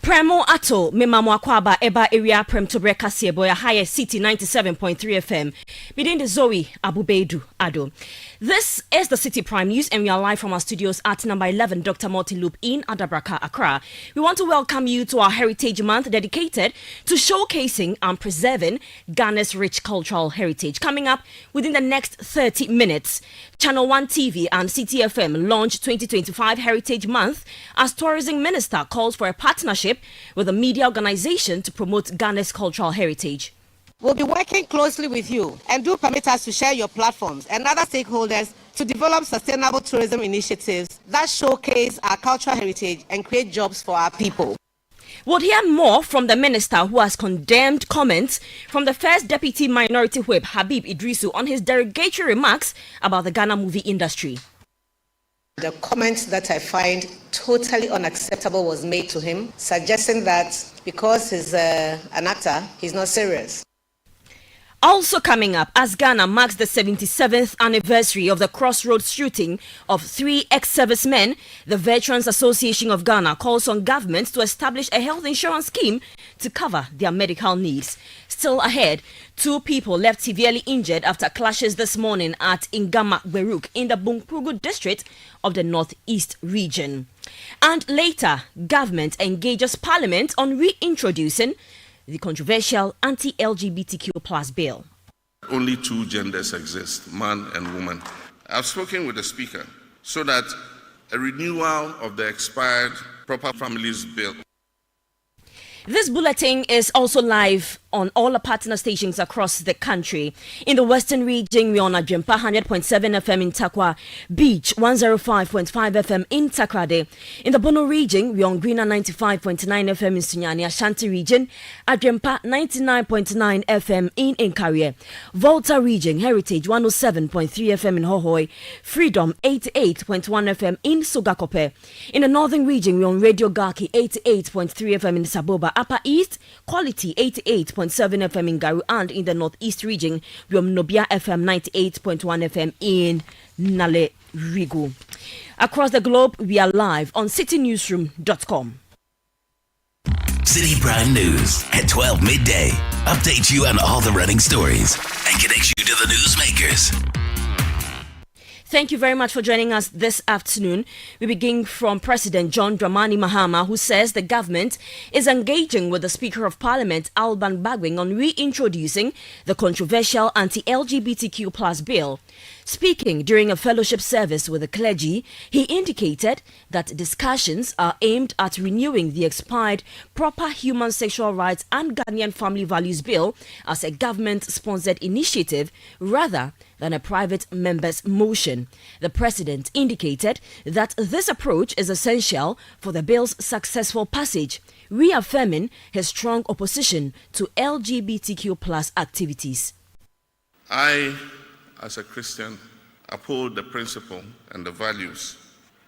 Premo ato memamo akwaba eba area prem to breka sieboya higher Citi 97.3 FM. Within the Zoe Abu-Baidoo Addo. This is the Citi Prime News, and we are live from our studios at number 11 Dr. Martin Loop in Adabraka, Accra. We want to welcome you to our Heritage Month dedicated to showcasing and preserving Ghana's rich cultural heritage. Coming up within the next 30 minutes, Channel 1 TV and Citi FM launch 2025 Heritage Month as Tourism Minister calls for a partnership with a media organization to promote Ghana's cultural heritage. We'll be working closely with you and do permit us to share your platforms and other stakeholders to develop sustainable tourism initiatives that showcase our cultural heritage and create jobs for our people. We'll hear more from the minister who has condemned comments from the first deputy minority whip Habib Idrisu on his derogatory remarks about the Ghana movie industry. The comment that I find totally unacceptable was made to him, suggesting that because he's an actor, he's not serious. Also coming up, as Ghana marks the 77th anniversary of the crossroads shooting of 3 ex-servicemen, the Veterans Association of Ghana calls on government to establish a health insurance scheme to cover their medical needs. Still ahead, 2 people left severely injured after clashes this morning at Ingama Beruk in the Bunkpugu district of the Northeast region. And later, government engages Parliament on reintroducing the controversial anti-LGBTQ plus bill. Only 2 genders exist, man and woman. I've spoken with the Speaker so that a renewal of the expired Proper Families Bill. This bulletin is also live on all the partner stations across the country. In the Western region, we're on Adjempa 100.7 FM in Takwa, Beach 105.5 FM in Takrade. In the Bono region, we're on Greener 95.9 FM in Sunyani, Ashanti region, Adjempa 99.9 FM in Nkarie. Volta region, Heritage 107.3 FM in Hohoi, Freedom 88.1 FM in Sugakope. In the Northern region, we're on Radio Gaki 88.3 FM in Saboba. Upper East, Quality 88.7 FM in Garu, and in the Northeast region, we on Nobia FM 98.1 FM in Nale Rigu. Across the globe, we are live on citinewsroom.com. Citi Prime News at 12 midday. Update you on all the running stories and connect you to the newsmakers. Thank you very much for joining us this afternoon. We begin from President John Dramani Mahama, who says the government is engaging with the Speaker of Parliament, Alban Bagwing, on reintroducing the controversial anti-LGBTQ plus bill. Speaking during a fellowship service with the clergy, he indicated that discussions are aimed at renewing the expired Proper Human Sexual Rights and Ghanaian Family Values Bill as a government-sponsored initiative rather than a private member's motion. The president indicated that this approach is essential for the bill's successful passage, reaffirming his strong opposition to LGBTQ plus activities. I, as a Christian, uphold the principle and the values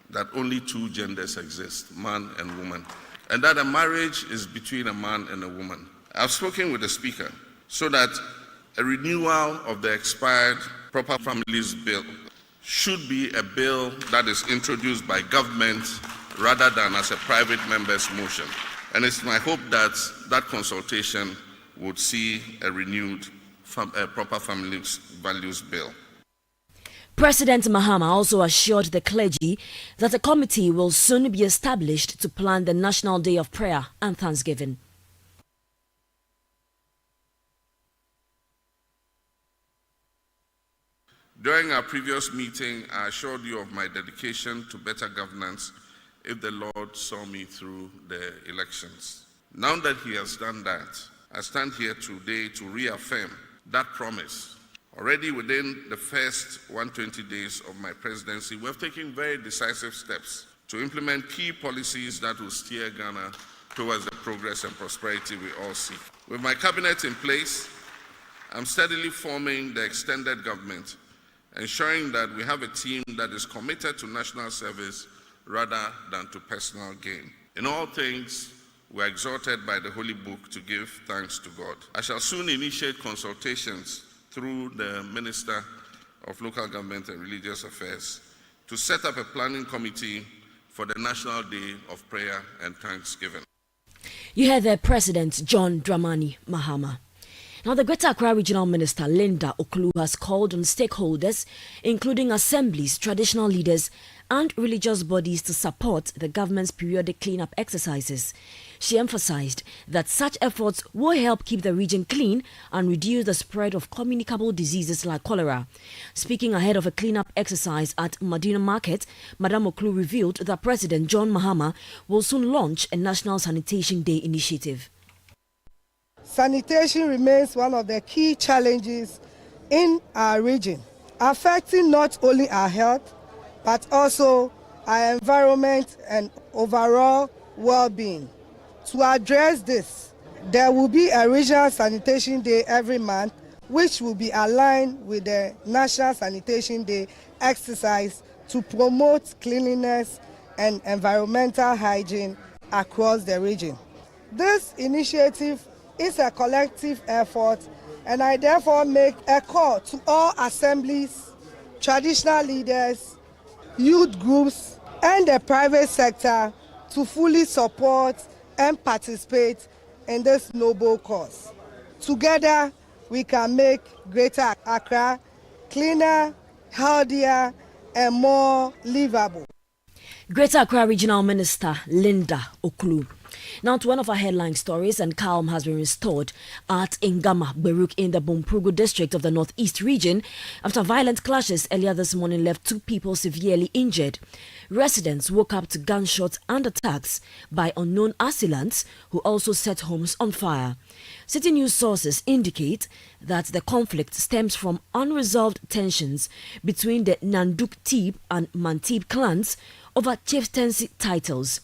that only 2 genders exist, man and woman, and that a marriage is between a man and a woman. I've spoken with the Speaker so that a renewal of the expired Proper Families Bill should be a bill that is introduced by government rather than as a private member's motion. And it's my hope that that consultation would see a renewed Proper Families Values Bill. President Mahama also assured the clergy that a committee will soon be established to plan the National Day of Prayer and Thanksgiving. During our previous meeting, I assured you of my dedication to better governance if the Lord saw me through the elections. Now that He has done that, I stand here today to reaffirm that promise. Already within the first 120 days of my presidency, we have taken very decisive steps to implement key policies that will steer Ghana towards the progress and prosperity we all seek. With my cabinet in place, I'm steadily forming the extended government, ensuring that we have a team that is committed to national service rather than to personal gain. In all things, we are exhorted by the Holy Book to give thanks to God. I shall soon initiate consultations through the Minister of Local Government and Religious Affairs to set up a planning committee for the National Day of Prayer and Thanksgiving. You heard the President John Dramani Mahama. Now, the Greater Accra Regional Minister Linda Okulu has called on stakeholders, including assemblies, traditional leaders, and religious bodies to support the government's periodic cleanup exercises. She emphasized that such efforts will help keep the region clean and reduce the spread of communicable diseases like cholera. Speaking ahead of a cleanup exercise at Medina Market, Madam Okulu revealed that President John Mahama will soon launch a National Sanitation Day initiative. Sanitation remains one of the key challenges in our region, affecting not only our health, but also our environment and overall well-being. To address this, there will be a regional sanitation day every month, which will be aligned with the National Sanitation Day exercise to promote cleanliness and environmental hygiene across the region. This initiative is a collective effort, and I therefore make a call to all assemblies, traditional leaders, youth groups, and the private sector to fully support and participate in this noble cause. Together, we can make Greater Accra cleaner, healthier, and more livable. Greater Accra Regional Minister Linda Okulu. Now to one of our headline stories, and calm has been restored at Ingama Beruk in the Bumprugu district of the Northeast region after violent clashes earlier this morning left 2 people severely injured. Residents woke up to gunshots and attacks by unknown assailants who also set homes on fire. City News sources indicate that the conflict stems from unresolved tensions between the Nanduk Tib and Mantib clans over chieftaincy titles.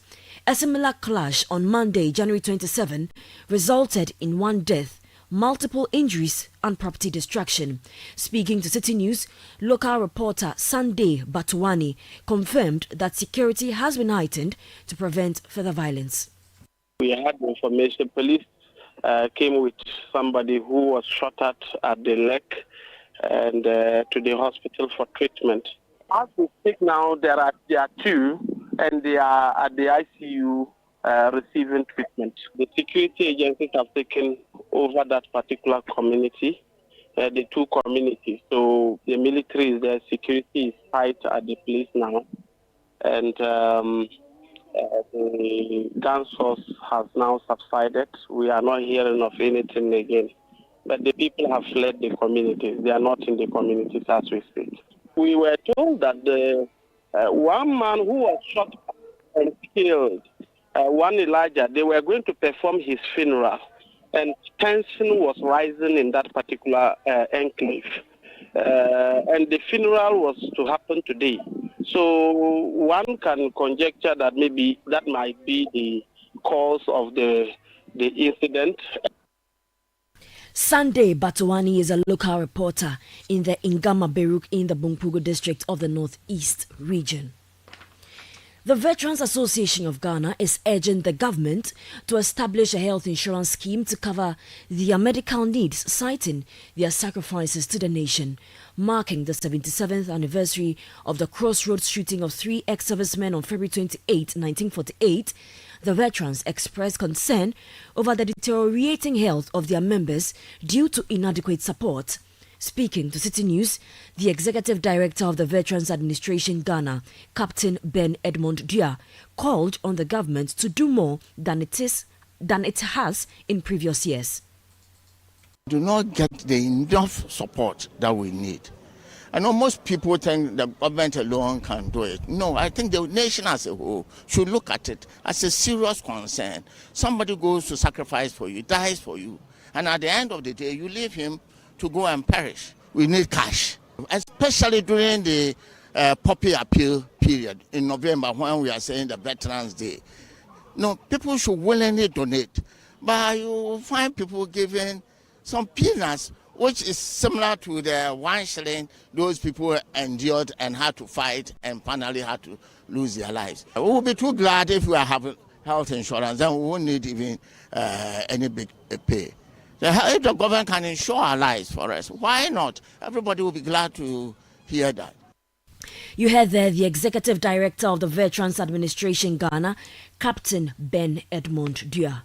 A similar clash on Monday, January 27, resulted in 1 death, multiple injuries and property destruction. Speaking to City News, local reporter Sunday Batuwani confirmed that security has been heightened to prevent further violence. We had information. Police came with somebody who was shot at the leg and to the hospital for treatment. As we speak now, there are 2, and they are at the ICU receiving treatment. The security agencies have taken over that particular community, the 2 communities. So the military is there, security is tight at the place now, and the gun source has now subsided. We are not hearing of anything again. But the people have fled the communities. They are not in the communities as we speak. We were told that the one man who was shot and killed, one Elijah, they were going to perform his funeral, and tension was rising in that particular enclave. And the funeral was to happen today. So one can conjecture that maybe that might be the cause of the incident. Sunday Batuwani is a local reporter in the Ingama Beruk in the Bumprugu district of the Northeast region. The Veterans Association of Ghana is urging the government to establish a health insurance scheme to cover their medical needs, citing their sacrifices to the nation. Marking the 77th anniversary of the Crossroads shooting of 3 ex-servicemen on February 28, 1948, the veterans expressed concern over the deteriorating health of their members due to inadequate support. Speaking to City News, the Executive Director of the Veterans Administration Ghana, Captain Ben Edmond Dua, called on the government to do more than it has in previous years. Do not get the enough support that we need. I know most people think the government alone can do it. No, I think the nation as a whole should look at it as a serious concern. Somebody goes to sacrifice for you, dies for you, and at the end of the day, you leave him to go and perish. We need cash, especially during the poppy appeal period in November when we are saying the Veterans Day. No, people should willingly donate, but you find people giving some peanuts, which is similar to the 1 shilling those people endured and had to fight and finally had to lose their lives. We will be too glad if we are having health insurance, then we won't need even any big pay. If the government can insure our lives for us, why not? Everybody will be glad to hear that. You heard there the Executive Director of the Veterans Administration Ghana, Captain Ben Edmond Dua.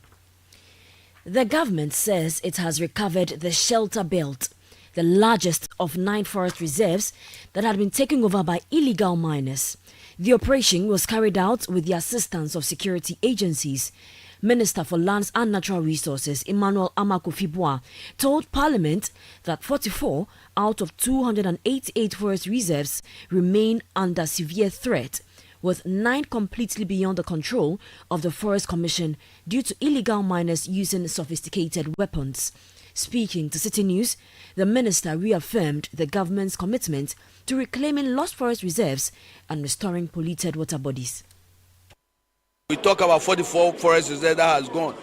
The government says it has recovered the shelter belt, the largest of 9 forest reserves that had been taken over by illegal miners. The operation was carried out with the assistance of security agencies. Minister for Lands and Natural Resources Emmanuel Amakufibua told Parliament that 44 out of 288 forest reserves remain under severe threat, with 9 completely beyond the control of the Forest Commission due to illegal miners using sophisticated weapons. Speaking to City News, the minister reaffirmed the government's commitment to reclaiming lost forest reserves and restoring polluted water bodies. We talk about 44 forest reserves that has gone,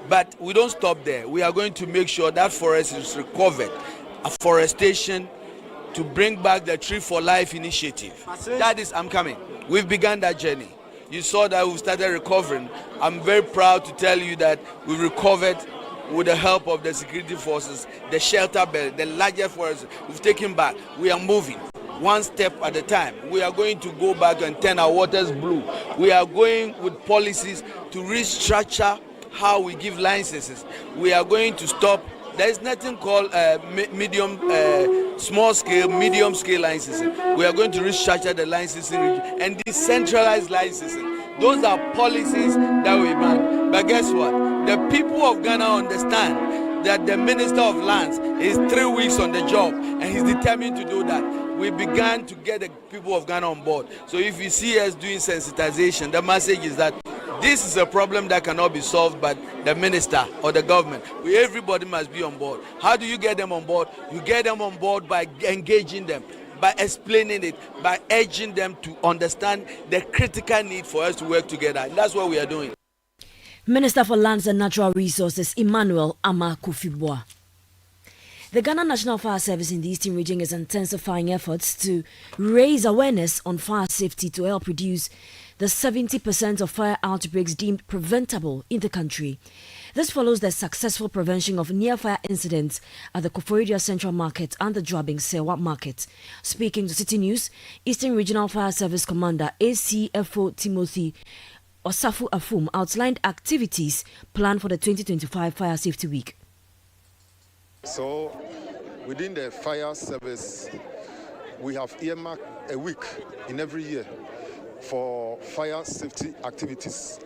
but we don't stop there. We are going to make sure that forest is recovered. Afforestation to bring back the Tree for Life initiative. That is, I'm coming. We've begun that journey. You saw that we've started recovering. I'm very proud to tell you that we recovered with the help of the security forces, the shelter belt, the largest forest we've taken back. We are moving one step at a time. We are going to go back and turn our waters blue. We are going with policies to restructure how we give licenses. We are going to stop. There is nothing called small scale, medium scale licensing. We are going to restructure the licensing and decentralize licensing. Those are policies that we want. But guess what? The people of Ghana understand that the Minister of Lands is 3 weeks on the job and he's determined to do that. We began to get the people of Ghana on board. So if you see us doing sensitization, the message is that this is a problem that cannot be solved by the minister or the government. Everybody must be on board. How do you get them on board? You get them on board by engaging them, by explaining it, by urging them to understand the critical need for us to work together. And that's what we are doing. Minister for Lands and Natural Resources Emmanuel Amakufibua. The Ghana National Fire Service in the Eastern Region is intensifying efforts to raise awareness on fire safety to help reduce the 70% of fire outbreaks deemed preventable in the country. This follows the successful prevention of near-fire incidents at the Koforidua Central Market and the Joabing Sewa Market. Speaking to City News, Eastern Regional Fire Service Commander ACFO Timothy Osafu Afum outlined activities planned for the 2025 Fire Safety Week. So, within the fire service, we have earmarked a week in every year for fire safety activities.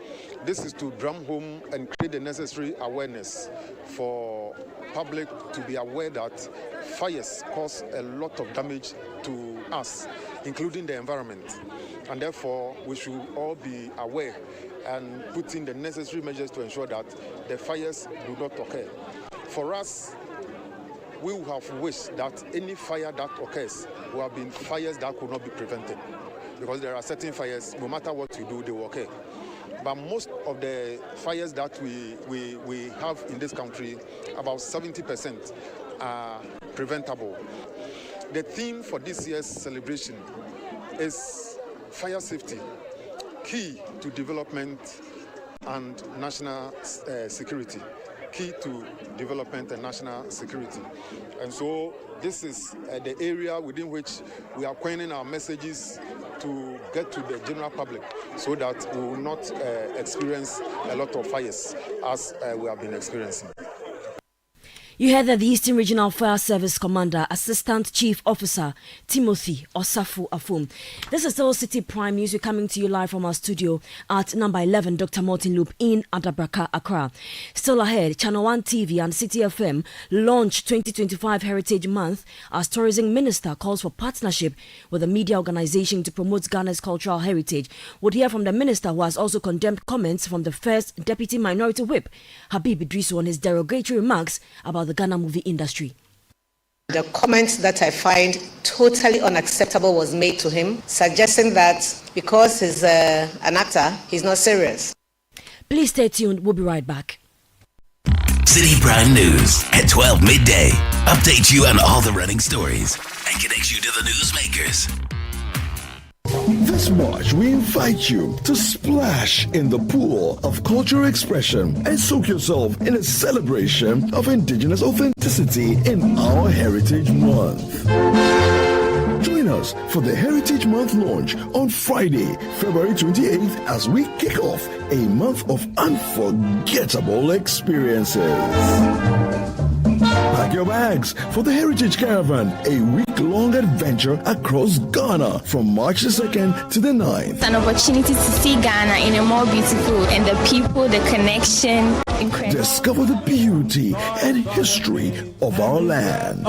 This is to drum home and create the necessary awareness for public to be aware that fires cause a lot of damage to us, including the environment. And therefore, we should all be aware and put in the necessary measures to ensure that the fires do not occur. For us, we would have wished that any fire that occurs would have been fires that could not be prevented. Because there are certain fires, no matter what you do, they will occur. But most of the fires that we have in this country, about 70% are preventable. The theme for this year's celebration is fire safety, key to development and national security. Key to development and national security. And so this is the area within which we are coining our messages to get to the general public so that we will not experience a lot of fires as we have been experiencing. You heard that the Eastern Regional Fire Service Commander, Assistant Chief Officer Timothy Osafu Afum. This is still Citi Prime News. We're coming to you live from our studio at number 11, Dr. Martin Loop in Adabraka, Accra. Still ahead, Channel 1 TV and Citi FM launch 2025 Heritage Month as Tourism Minister calls for partnership with a media organization to promote Ghana's cultural heritage. We'll hear from the Minister, who has also condemned comments from the first Deputy Minority Whip, Habib Idrisu, on his derogatory remarks about the Ghana movie industry. The comment that I find totally unacceptable was made to him, suggesting that because he's an actor, he's not serious. Please stay tuned. We'll be right back. Citi Prime News at 12 midday. Update you on all the running stories and connect you to the newsmakers. This March, we invite you to splash in the pool of cultural expression and soak yourself in a celebration of indigenous authenticity in our Heritage Month. Join us us for the Heritage Month launch on Friday, February 28th, as we kick off a month of unforgettable experiences. Pack your bags for the Heritage Caravan, a week-long adventure across Ghana from March the 2nd to the 9th. It's an opportunity to see Ghana in a more beautiful, and the people, the connection, incredible. Discover the beauty and history of our land.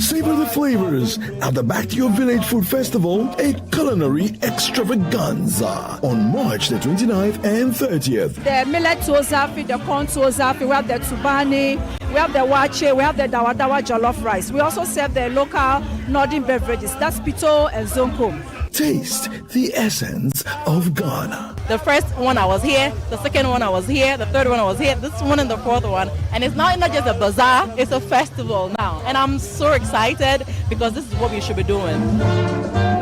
Savor the flavors at the Back to Your Village Food Festival, a culinary extravaganza on March the 29th and 30th. The millet tozafi, the corn tozafi, we have the tubani, we have the wache, we have the dawadawa jollof rice. We also serve the local northern beverages, that's pito and zonko. Taste the essence of Ghana. The first one I was here, the second one I was here, the third one I was here, this one and the fourth one. And it's not just a bazaar, it's a festival now. And I'm so excited because this is what we should be doing.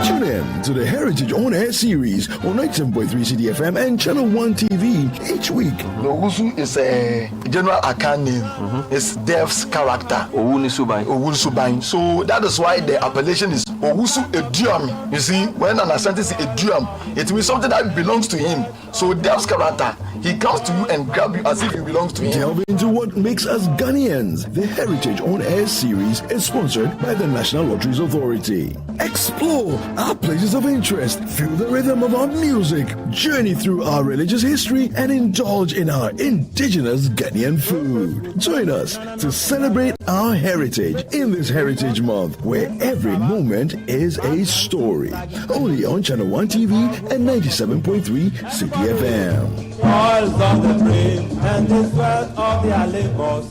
Tune in to the Heritage On Air series on 97.3 Citi FM and Channel 1 TV each week. Owusu is a general account name. It's Dev's character. Owusu. So that is why the appellation is Owusu Eduam. You see, when an Asante is Eduam, it means something that belongs to him. So Dev's character, he comes to you and grab you as if it belongs to him. Delve into what makes us Ghanaians. The Heritage On Air series is sponsored by the National Lotteries Authority. Explore our places of interest, feel the rhythm of our music, journey through our religious history, and indulge in our indigenous Ghanaian food. Join us to celebrate our heritage in this Heritage Month, where every moment is a story. Only on Channel 1 TV and 97.3 Citi FM. Toils of the brave and the sweat of their labors,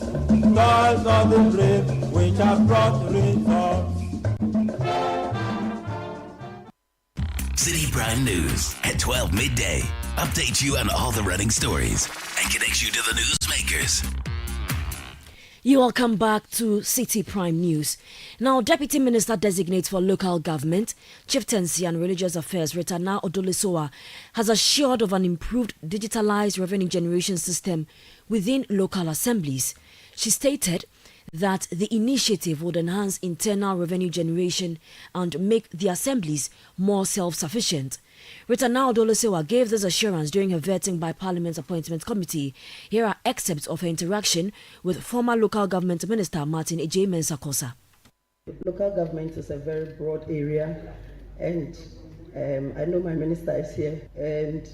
toils of the brave which have brought results. Citi Prime News at 12 midday. Updates you on all the running stories and connects you to the newsmakers. You all come back to Citi Prime News. Now, Deputy Minister Designate for Local Government, Chieftaincy and Religious Affairs, Retana Odolisoa, has assured of an improved digitalized revenue generation system within local assemblies. She stated that the initiative would enhance internal revenue generation and make the assemblies more self-sufficient. Retana Odolisoa gave this assurance during her vetting by Parliament's Appointments Committee. Here are excerpts of her interaction with former Local Government Minister Martin Ejay Mensah-Kosa. Local government is a very broad area, and I know my minister is here, and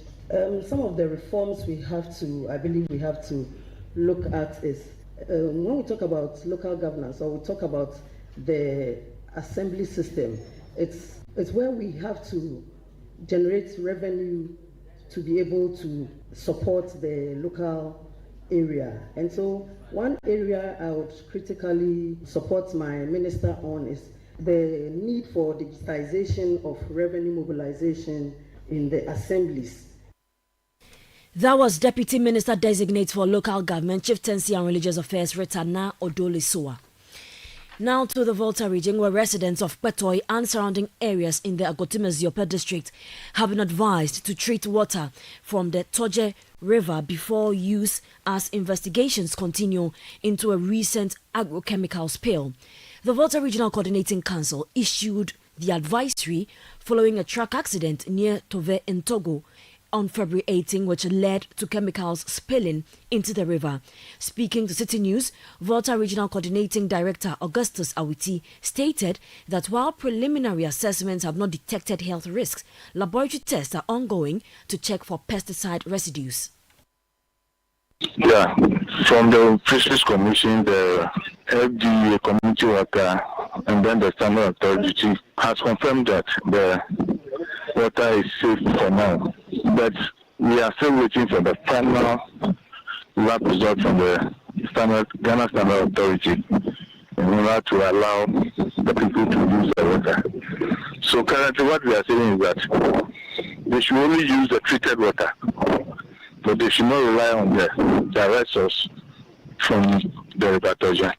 some of the reforms I believe we have to look at is when we talk about local governance, or we talk about the assembly system, it's where we have to generate revenue to be able to support the local area. And so one area I would critically support my minister on is the need for digitization of revenue mobilization in the assemblies. That was Deputy Minister Designate for Local Government, Chieftaincy and Religious Affairs, Retana Odolisoa. Now to the Volta region, where residents of Petoi and surrounding areas in the Agotime-Ziope district have been advised to treat water from the Toje River before use as investigations continue into a recent agrochemical spill. The Volta Regional Coordinating Council issued the advisory following a truck accident near Tove in Togo on February 18, which led to chemicals spilling into the river. Speaking to Citi News, Volta Regional Coordinating Director Augustus Awiti stated that while preliminary assessments have not detected health risks, laboratory tests are ongoing to check for pesticide residues. Yeah, from the Fisheries Commission, the FDA community worker, and then the standard authority has confirmed that the water is safe for now. But we are still waiting for the final lab result from the Ghana Standard Authority in order to allow the people to use the water. So currently what we are saying is that they should only use the treated water, but they should not rely on the direct source from the River Toja.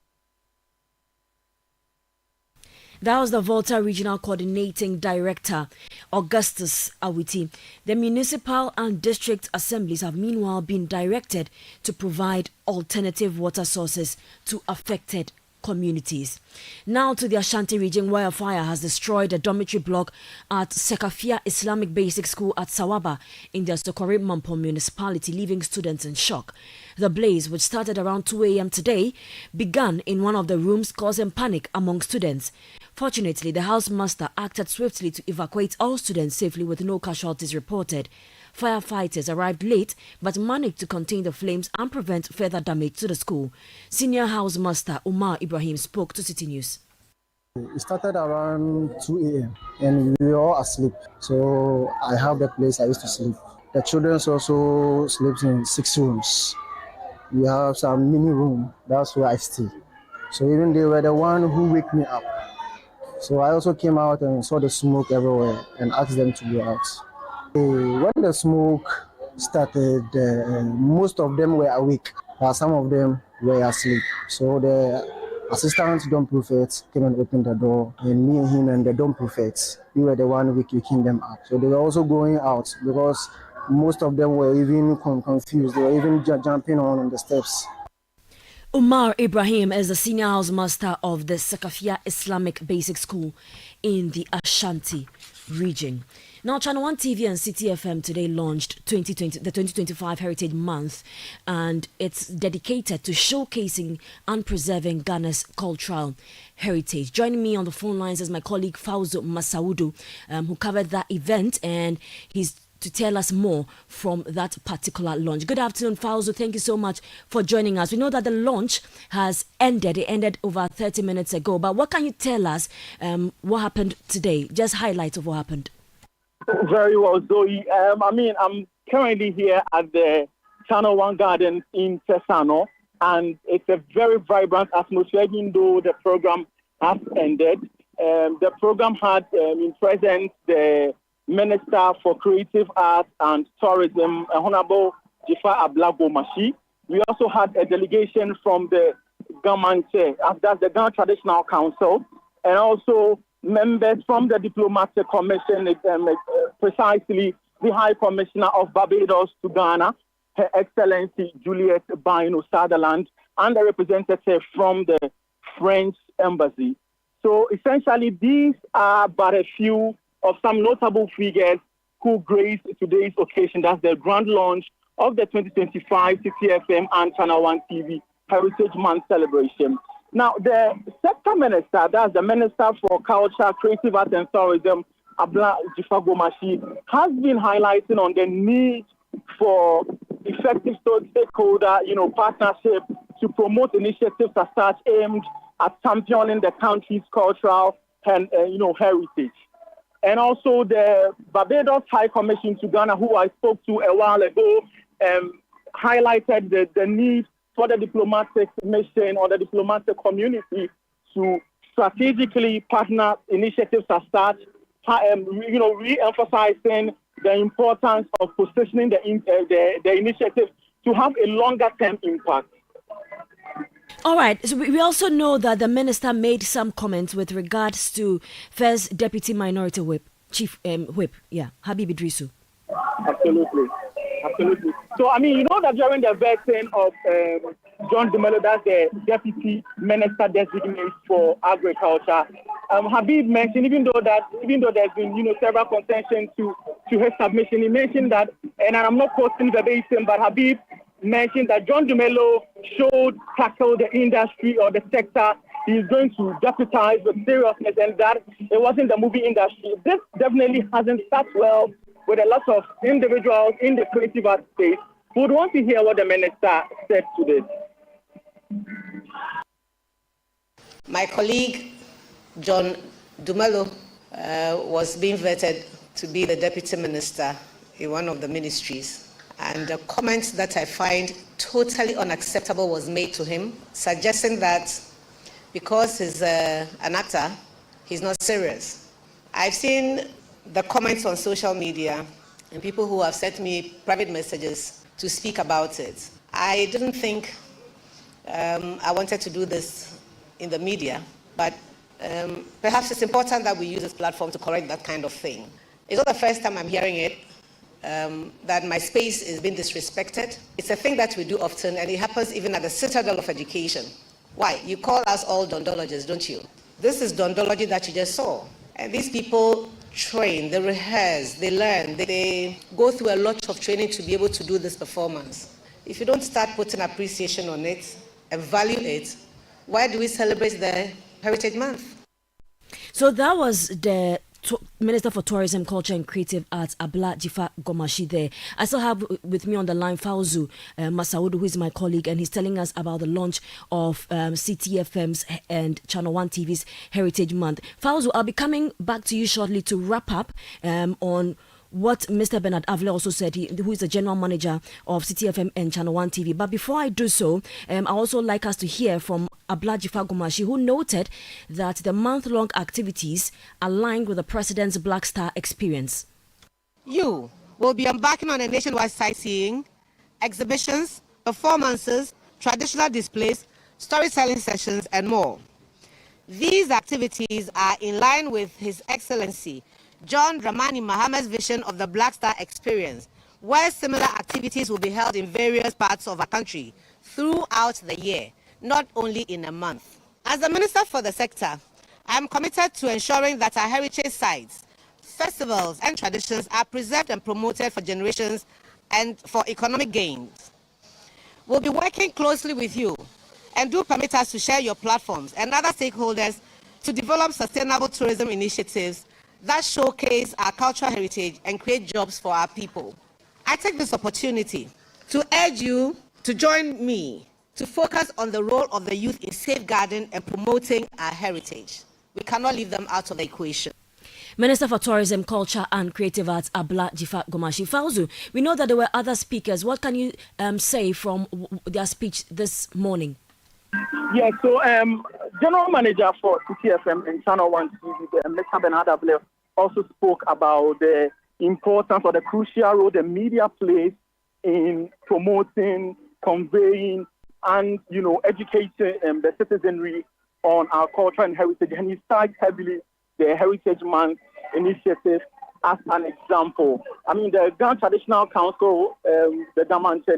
That was the Volta Regional Coordinating Director, Augustus Awiti. The municipal and district assemblies have meanwhile been directed to provide alternative water sources to affected communities. Now to the Ashanti region, where a fire has destroyed a dormitory block at Sekafia Islamic Basic School at Sawaba in the Sokore Mampo municipality, leaving students in shock. The blaze, which started around 2 a.m. today, began in one of the rooms, causing panic among students. Fortunately, the housemaster acted swiftly to evacuate all students safely with no casualties reported. Firefighters arrived late but managed to contain the flames and prevent further damage to the school. Senior housemaster Umar Ibrahim spoke to City News. It started around 2 a.m. and we were all asleep. So I have the place I used to sleep. The children also sleep in 6 rooms. We have some mini room, that's where I stay. So even they were the one who wake me up. So I also came out and saw the smoke everywhere and asked them to go out. When the smoke started, most of them were awake, but some of them were asleep. So the assistant Dome Prophet came and opened the door, and me and him and the Dome Prophet, we were the one waking them up. So they were also going out because most of them were even confused. They were even jumping on the steps. Umar Ibrahim is the senior housemaster of the Sekafia Islamic Basic School in the Ashanti region. Now, Channel 1 TV and Citi FM today launched the 2025 Heritage Month, and it's dedicated to showcasing and preserving Ghana's cultural heritage. Joining me on the phone lines is my colleague Fauzo Masaudu, who covered that event, and he's to tell us more from that particular launch. Good afternoon, Fauzo. Thank you so much for joining us. We know that the launch has ended. It ended over 30 minutes ago. But what can you tell us what happened today? Just highlights of what happened. Very well, Zoe. I'm currently here at the Channel 1 Garden in Tesano, and it's a very vibrant atmosphere, even though the program has ended. The program had in presence the Minister for Creative Arts and Tourism, Honorable Jifa Ablago-Mashi. We also had a delegation from the Gamanche, that's the Ghana Traditional Council, and also members from the Diplomatic Commission, precisely the High Commissioner of Barbados to Ghana, Her Excellency Juliet Baino Sutherland, and a representative from the French Embassy. So essentially, these are but a few of some notable figures who graced today's occasion. That's the grand launch of the 2025 Citi FM and Channel 1 TV Heritage Month celebration. Now, the sector minister, that's the Minister for Culture, Creative Arts and Tourism, Abla Jifagomashi, has been highlighting on the need for effective stakeholder, partnership to promote initiatives as such aimed at championing the country's cultural and, heritage. And also the Barbados High Commission to Ghana, who I spoke to a while ago, highlighted the need for the diplomatic mission or the diplomatic community to strategically partner initiatives as such, re-emphasizing the importance of positioning the initiative to have a longer-term impact. All right. So we also know that the minister made some comments with regards to First Deputy Minority Whip, Chief Whip, Habib Idrisu. Absolutely. So, you know that during the vetting of John Dumelo, that's the Deputy Minister Designate for Agriculture, Habib mentioned, even though there's been several contentions to his submission, he mentioned that, and I'm not quoting verbatim, but Habib mentioned that John Dumelo should tackle the industry or the sector he's going to deputize with seriousness, and that it wasn't the movie industry. This definitely hasn't sat well with a lot of individuals in the creative art space who would want to hear what the minister said to this. My colleague, John Dumelo, was being vetted to be the deputy minister in one of the ministries. And a comment that I find totally unacceptable was made to him, suggesting that because he's an actor, he's not serious. I've seen the comments on social media and people who have sent me private messages to speak about it. I didn't think I wanted to do this in the media, but perhaps it's important that we use this platform to correct that kind of thing. It's not the first time I'm hearing it. That my space is being disrespected. It's a thing that we do often, and it happens even at the citadel of education, Why? You call us all dondologists, don't you? This is dondology that you just saw. And these people train, they rehearse, they learn, they go through a lot of training to be able to do this performance. If you don't start putting appreciation on it and value it, why do we celebrate the Heritage Month? So that was the Minister for Tourism, Culture and Creative Arts, Abla Jifa Gomashi there. I still have with me on the line Fauzu Masaudu, who is my colleague, and he's telling us about the launch of CTFM's and Channel 1 TV's Heritage Month. Fauzu, I'll be coming back to you shortly to wrap up on what Mr. Bernard Avle also said, who is the general manager of CTFM and Channel 1 TV. But before I do so, I also like us to hear from Abla Jifa Gomashi, who noted that the month-long activities aligned with the President's Black Star experience. You will be embarking on a nationwide sightseeing, exhibitions, performances, traditional displays, storytelling sessions, and more. These activities are in line with His Excellency John Dramani Maham's vision of the Black Star experience, where similar activities will be held in various parts of our country throughout the year, not only in a month. As the Minister for the sector, I am committed to ensuring that our heritage sites, festivals, and traditions are preserved and promoted for generations and for economic gains. We'll be working closely with you, and do permit us to share your platforms and other stakeholders to develop sustainable tourism initiatives that showcase our cultural heritage and create jobs for our people. I take this opportunity to urge you to join me to focus on the role of the youth in safeguarding and promoting our heritage. We cannot leave them out of the equation. Minister for Tourism, Culture and Creative Arts, Abla Jifa Gomashi. Fauzu, we know that there were other speakers. What can you say from their speech this morning? Yeah, so General Manager for CTFM and Channel 1 TV, Mr. Bernard Avle, also spoke about the importance or the crucial role the media plays in promoting, conveying, and educating the citizenry on our culture and heritage. And he cited heavily the Heritage Month initiative as an example. I mean, the Ghana Traditional Council, the Damanche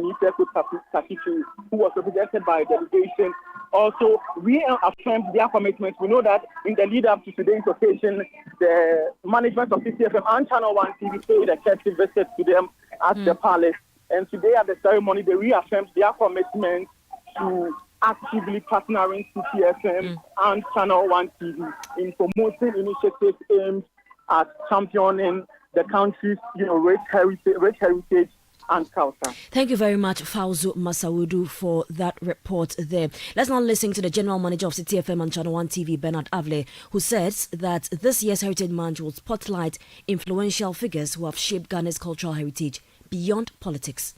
Takitu, who was represented by a delegation, also reaffirmed their commitment. We know that in the lead up to today's occasion, the management of CTFM and Channel 1 TV paid a courtesy visit to them at the palace. And today at the ceremony, they reaffirmed their commitment to actively partnering CTFM and Channel 1 TV in promoting initiatives aimed at championing the country's rich heritage and culture. Thank you very much, Fauzu Masaudu, for that report there. Let's now listen to the General Manager of CTFM and Channel 1 TV, Bernard Avle, who says that this year's Heritage Month will spotlight influential figures who have shaped Ghana's cultural heritage beyond politics.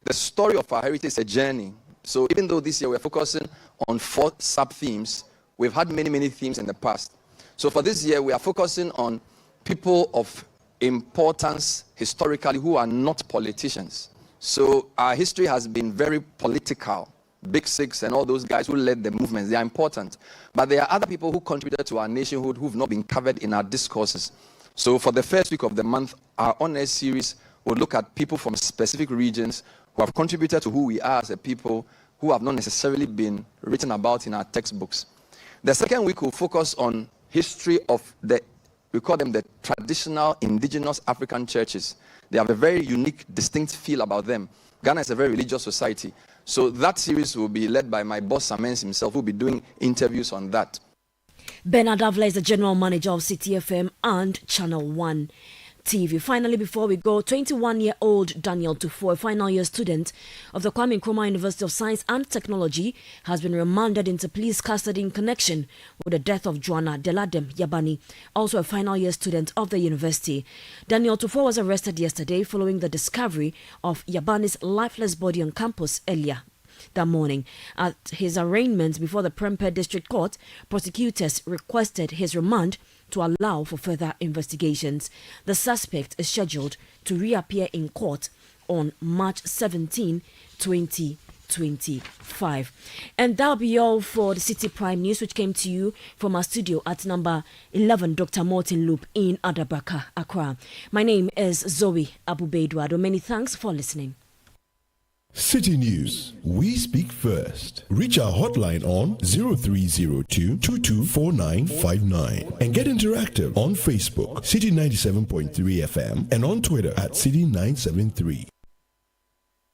The story of our heritage is a journey. So even though this year we're focusing on 4 sub-themes, we've had many themes in the past. So for this year, we are focusing on people of importance historically who are not politicians. So our history has been very political. Big Six and all those guys who led the movements, they are important. But there are other people who contributed to our nationhood who've not been covered in our discourses. So for the first week of the month, our on-air series will look at people from specific regions who have contributed to who we are as a people, who have not necessarily been written about in our textbooks. The second week will focus on history of we call them the traditional indigenous African churches. They have a very unique, distinct feel about them. Ghana is a very religious society. So that series will be led by my boss, Samens himself, who will be doing interviews on that. Bernard Avle is the General Manager of CTFM and Channel 1 TV. Finally, before we go, 21-year-old Daniel Tufo, a final year student of the Kwame Nkrumah University of Science and Technology, has been remanded into police custody in connection with the death of Joanna Deladem Yabani, also a final year student of the university. Daniel Tufo was arrested yesterday following the discovery of Yabani's lifeless body on campus earlier that morning. At his arraignment before the Prempeh District Court, prosecutors requested his remand to allow for further investigations. The suspect is scheduled to reappear in court on March 17, 2025. And that'll be all for the Citi Prime News, which came to you from our studio at number 11 Dr. Morton Loop in Adabraka, Accra. My name is Zoe Abu-Baidoo Addo. Many thanks for listening. City News. We speak first. Reach our hotline on 0302 224959 and get interactive on Facebook, City 97.3 FM, and on Twitter at City 973.